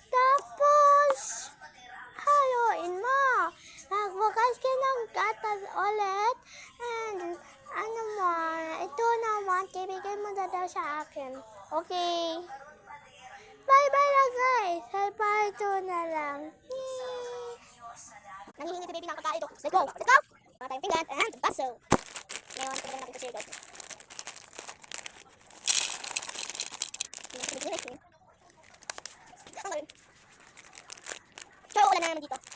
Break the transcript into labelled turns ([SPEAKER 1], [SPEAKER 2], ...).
[SPEAKER 1] Tapos, haluin mo. Magbukas ka ng gatas ulit. And, ano mo, ito naman, ibigay mo na daw sa akin. Okay. Bye-bye na guys. Bye-bye ito na lang. Nanghihingi si baby ng kakain ito. Let's go. Let's go. Mga tayong pinggan and baso. Ngayon, pagdagan natin ito siya guys. So, wala na naman dito.